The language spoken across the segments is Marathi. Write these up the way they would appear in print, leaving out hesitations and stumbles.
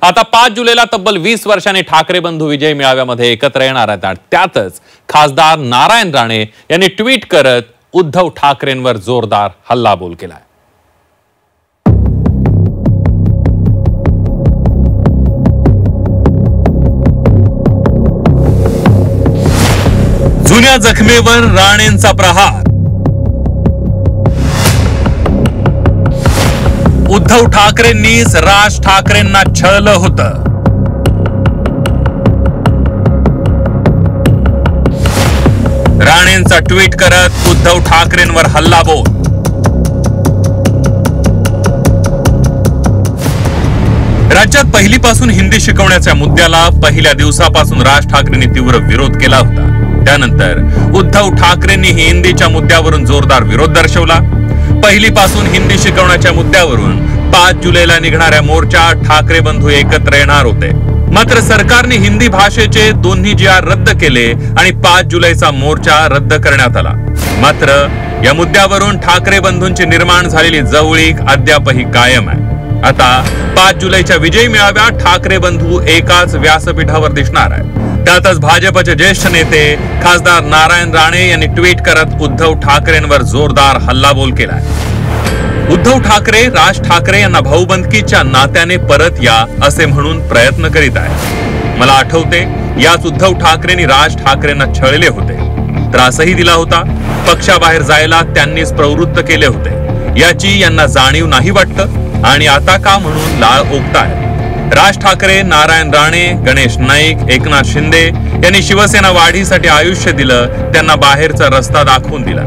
आता 5 जुलैला तब्बल 20 वर्षांनी ठाकरे बंधू विजय मेळाव्यामध्ये एकत्र येणार आहेत। त्यातच खासदार नारायण राणे यांनी ट्विट करत उद्धव ठाकरेंवर जोरदार हल्लाबोल केलाय। जुन्या जखमेवर राणेंचा प्रहार, उद्धव ठाकरेंनीच राज ठाकरेंना छळलं होतं। राणेंचा ट्विट करत उद्धव ठाकरेंवर हल्लाबोल। राज्यात पहिलीपासून हिंदी शिकवण्याच्या मुद्द्याला पहिल्या दिवसापासून राज ठाकरेंनी तीव्र विरोध केला होता। त्यानंतर उद्धव ठाकरेंनी हिंदीच्या मुद्द्यावरून जोरदार विरोध दर्शवला। पहिलीपासून हिंदी शिकवण्याच्या मुद्द्यावरून 5 जुलैला निघणाऱ्या मोर्चात ठाकरे बंधू एकत्र येणार होते। मात्र सरकारने हिंदी भाषेचे दोन्ही GR रद्द केले आणि 5 जुलैचा मोर्चा रद्द करण्यात आला। मात्र या मुद्द्यावरून ठाकरे बंधूंची निर्माण झालेली जवळीक अद्यापही कायम आहे। आता 5 जुलैच्या विजय मेळाव्यात ठाकरे बंधू एकाच व्यासपीठावर दिसणार आहेत। त्यातच भाजपचे ज्येष्ठ नेते खासदार नारायण राणे यांनी ट्विट करत उद्धव ठाकरेंवर जोरदार हल्लाबोल केलाय। उद्धव ठाकरे राज ठाकरे यांना भाऊबंदकीच्या नात्याने परत या असे म्हणून प्रयत्न करीत आहे। मला आठवते याच उद्धव ठाकरेंनी राज ठाकरेंना छळले होते, त्रासही दिला होता, पक्षाबाहेर जायला त्यांनीच प्रवृत्त केले होते। याची यांना जाणीव नाही वाटतं आणि आता का म्हणून लाळ ओकताय। राज ठाकरे, नारायण राणे, गणेश नाईक, एकनाथ शिंदे यांनी शिवसेना वाढीसाठी आयुष्य दिलं, त्यांना बाहेरचा रस्ता दाखवून दिला।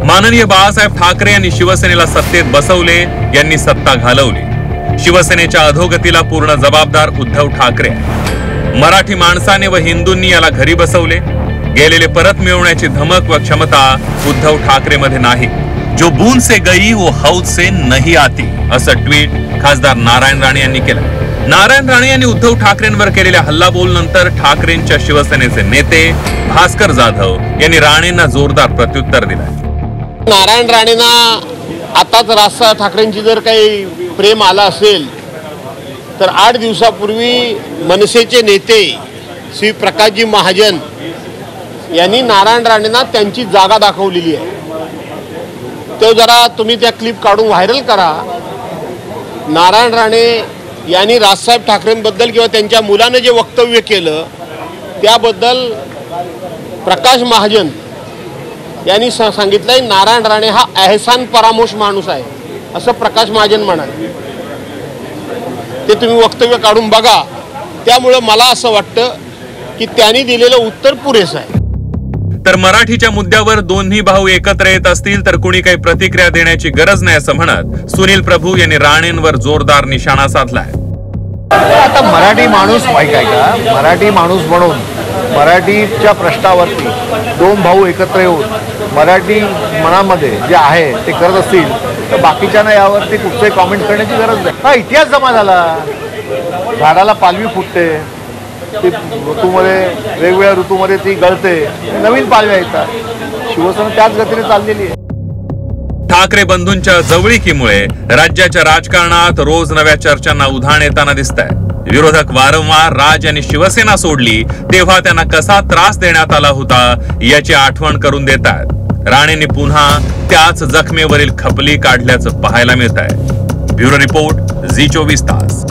माननीय बाळासाहेब ठाकरे यांनी शिवसेनेला सत्तेत बसवले, यांनी सत्ता घालवली। शिवसेनेच्या अधोगतीला पूर्ण जबाबदार उद्धव ठाकरे आहे। मराठी माणसाने व हिंदूंनी याला घरी बसवले। गेलेले परत मिळवण्याची धमक व क्षमता उद्धव ठाकरे मध्ये नाही। जो बूंद से गई वो हौद से नहीं आती असं ट्विट खासदार नारायण राणे यांनी केलं। नारायण राणे यांनी उद्धव ठाकरेंवर केलेल्या हल्लाबोल नंतर ठाकरेंच्या शिवसेनेचे नेते भास्कर जाधव यांनी राणेंना जोरदार प्रत्युत्तर दिलंय। नारायण राणेंना आताच राज ठाकरेंची जर काही प्रेम आला असेल तर 8 दिवसापूर्वी मनसेचे नेते श्री प्रकाशजी महाजन यांनी नारायण राणेंना त्यांची जागा दाखवलेली आहे। तो जरा तुम्ही त्या क्लिप काढून व्हायरल करा। नारायण राणे यांनी राजसाहेब ठाकरेंबद्दल किंवा त्यांच्या मुलाने जे वक्तव्य केलं त्याबद्दल प्रकाश महाजन यांनी सांगितलंय नारायण राणे हा एहसान परामोश माणूस आहे असं प्रकाश महाजन म्हणाले। ते तुम्ही वक्तव्य काढून बघा। त्यामुळे मला असं वाटतं की त्यांनी दिलेलं उत्तर पुरेसं आहे। तर मराठीच्या मुद्द्यावर दोन्ही भाऊ एकत्र येत असतील तर कुणी काही प्रतिक्रिया देण्याची गरज नाही असं म्हणत सुनील प्रभू यांनी राणेंवर जोरदार निशाणा साधलाय। आता मराठी माणूस माहिती आहे का, मराठी माणूस म्हणून मराठीच्या प्रश्नावरती दोन भाऊ एकत्र येऊन मराठी मनामध्ये जे आहे ते करत असतील तर बाकीच्यांना यावरती कुठचंही कॉमेंट करण्याची गरज नाही। हा इतिहास जमा झाला। झाडाला पालवी फुटते, ती ऋतूमध्ये वेगवेगळ्या ऋतूमध्ये ती गळते, नवीन पालव्या येतात। शिवसेना त्याच गतीने चाललेली आहे। ठाकरे बंधूंच्या जवळीकीमुळे राज्याच्या राजकारणात रोज नव्या चर्चांना उधाण येताना दिसतंय। विरोधक वारंवार राज यांनी शिवसेना सोडली तेव्हा त्यांना कसा त्रास देण्यात आला होता याची आठवण करून देतात। राणेंनी पुन्हा त्याच जखमेवरील खपली काढल्याचं पाहायला मिळत आहे। ब्युरो रिपोर्ट, झी 24 तास।